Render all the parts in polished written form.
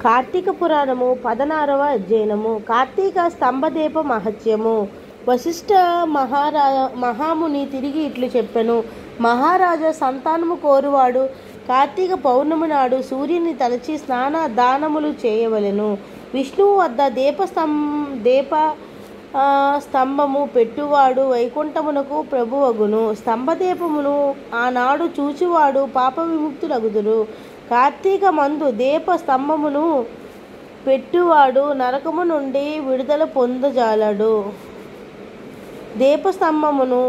కార్తీక పురాణము 16వ అధ్యయనము. కార్తీక స్తంభదీప మహత్యము. వశిష్ఠ మహాముని తిరిగి ఇట్లు చెప్పెను. మహారాజా, సంతానము కోరువాడు కార్తీక పౌర్ణమి నాడు సూర్యుని తలచి స్నాన దానములు చేయవలెను. విష్ణువు వద్ద దీప స్తంభము పెట్టువాడు వైకుంఠమునకు ప్రభువగును. స్తంభదీపమును ఆనాడు చూచువాడు పాప విముక్తులగుదురు. కార్తీక మందు దీప స్తంభమును పెట్టువాడు నరకము నుండి విడుదల పొందజాలడు. దీపస్తంభమును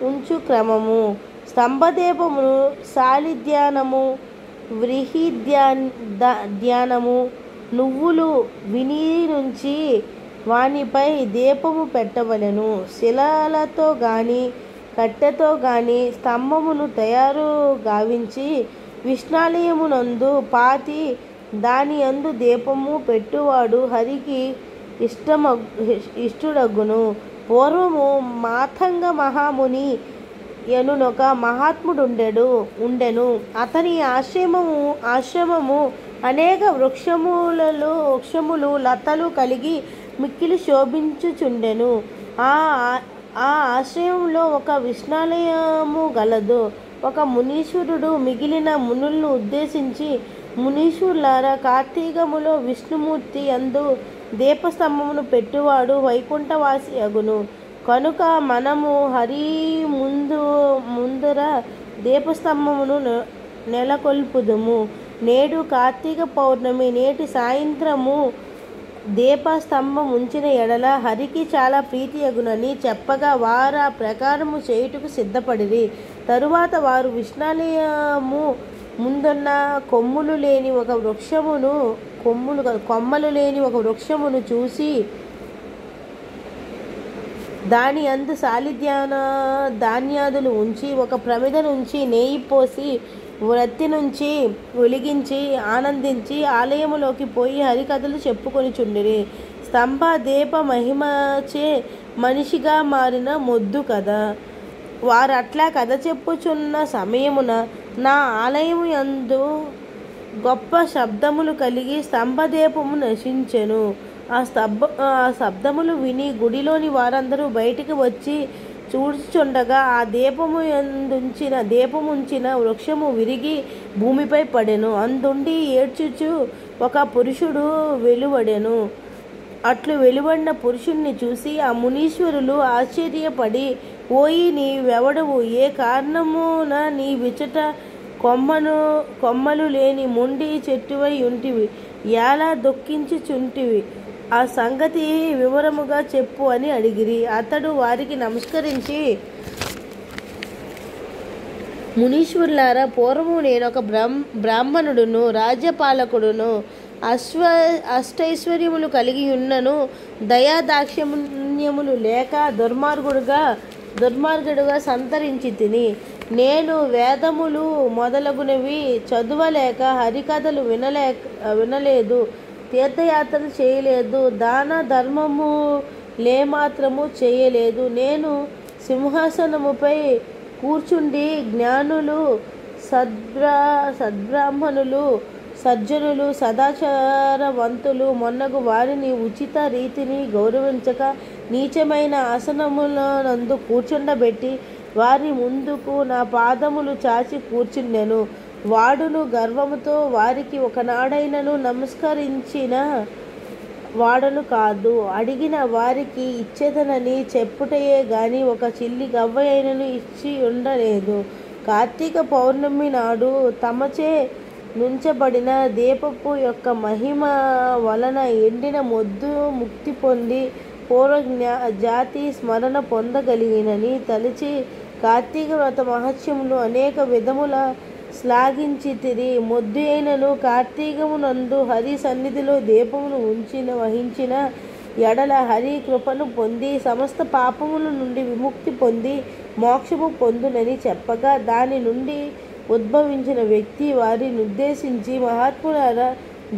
ఉంచు క్రమము. స్తంభదీపమును శాలిధ్యానము, వ్రీహిధ్యానము, నువ్వులు వినినుంచి వానిపై దీపము పెట్టవలెను. శిలలతో గాని కట్టెతో గాని స్తంభమును తయారు గావించి విష్ణాలయమునందు పాతి దాని యందు దీపము పెట్టువాడు హరికి ఇష్టుడగును. పూర్వము మాతంగ మహాముని యనునొక మహాత్ముడుండెను. అతని ఆశ్రమము అనేక వృక్షములు లతలు కలిగి మిక్కిలి శోభించుచుండెను. ఆ ఆశ్రయంలో ఒక విష్ణాలయము గలదు. ఒక మునీశ్వరుడు మిగిలిన మునులను ఉద్దేశించి, మునీశ్వరులారా, కార్తీకములో విష్ణుమూర్తి యందు దీపస్తంభమును పెట్టువాడు వైకుంఠవాసి అగును. కనుక మనము హరి ముందర దీపస్తంభమును నెలకొల్పుదుము. నేడు కార్తీక పౌర్ణమి. నేటి సాయంత్రము దీపస్తంభం ఉంచిన ఎడల హరికి చాలా ప్రీతి అగునని చెప్పగా వారు ఆ ప్రకారము చేయుటకు సిద్ధపడిరి. తరువాత వారు విష్ణాలయము ముందున్న కొమ్మలు లేని ఒక వృక్షమును చూసి దాని అందు ధాన్యాదులు ఉంచి ఒక ప్రమిద నుంచి నెయ్యి పోసి వ్రత్తి నుంచి వెలిగించి ఆనందించి ఆలయములోకి పోయి హరికథలు చెప్పుకొని చుండిరి. స్తంభ దీప మహిమచే మనిషిగా మారిన మొద్దు కదా. వారట్లా కథ చెప్పుచున్న సమయమున నా ఆలయము యందు గొప్ప శబ్దములు కలిగి స్తంభదీపము నశించెను. ఆ శబ్దములు విని గుడిలోని వారందరూ బయటికి వచ్చి చూచుచుండగా ఆ దీపముంచిన వృక్షము విరిగి భూమిపై పడెను. అందుండి ఏడ్చుచు ఒక పురుషుడు వెలువడెను. అట్లు వెలువడిన పురుషుణ్ణి చూసి ఆ మునీశ్వరులు ఆశ్చర్యపడి, ఓయి, నీవెవడవు? ఏ కారణమున నీ విచట కొమ్మలు లేని మొండి చెట్టువై ఉంటివి? ఎలా దుఃఖించుచుంటివి? ఆ సంగతి వివరముగా చెప్పు అని అడిగిరి. అతడు వారికి నమస్కరించి, మునీశ్వరులారా, పూర్వము నేనొక బ్రాహ్మణుడును, రాజ్యపాలకుడును, అష్టైశ్వర్యములు కలిగి ఉన్నను. దయాదాక్షిణ్యములు లేక దుర్మార్గుడుగా సంతరించి తిని. నేను వేదములు మొదలగునవి చదువలేక హరికథలు వినలేదు, తీర్థయాత్రలు చేయలేదు, దాన ధర్మము లేమాత్రము చేయలేదు. నేను సింహాసనముపై కూర్చుండి జ్ఞానులు, సద్బ్రాహ్మణులు, సజ్జనులు, సదాచారవంతులు మొన్నగు వారిని ఉచిత రీతిని గౌరవించక నీచమైన ఆసనములనందు కూర్చుండబెట్టి వారి ముందుకు నా పాదములు చాచి కూర్చుండెను. వాడును గర్వముతో వారికి ఒకనాడైనను నమస్కరించిన వాడను కాదు. అడిగిన వారికి ఇచ్చేదనని చెప్పుటయే గాని ఒక చిల్లి గవ్వయైనను ఇచ్చి ఉండలేదు. కార్తీక పౌర్ణమి నాడు తమచే నుంచబడిన దీపపు యొక్క మహిమ వలన ఎండిన మొద్దు ముక్తి పొంది పూర్వ జాతి స్మరణ పొందగలిగినని తలచి కార్తీక వ్రత మహత్యమును అనేక విధముల శ్లాఘించితిరి. మొద్దు అయినను కార్తీకమునందు హరి సన్నిధిలో దీపమును వహించిన ఎడల హరి కృపను పొంది సమస్త పాపముల నుండి విముక్తి పొంది మోక్షము పొందునని చెప్పగా దాని నుండి ఉద్భవించిన వ్యక్తి వారిని ఉద్దేశించి, మహాత్ములారా,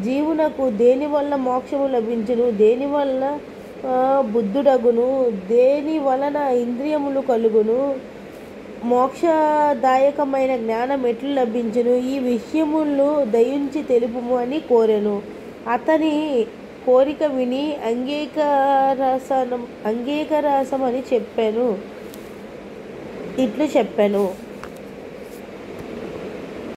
జీవునకు దేనివల్ల మోక్షము లభించును? దేనివల్ల బుద్ధుడగును? దేని వలన ఇంద్రియములు కలుగును? మోక్షదాయకమైన జ్ఞానం ఎట్లు లభించును? ఈ విషయములు దయించి తెలుపుము అని కోరెను. అతని కోరిక విని అంగీకరసమని ఇట్లు చెప్పాను.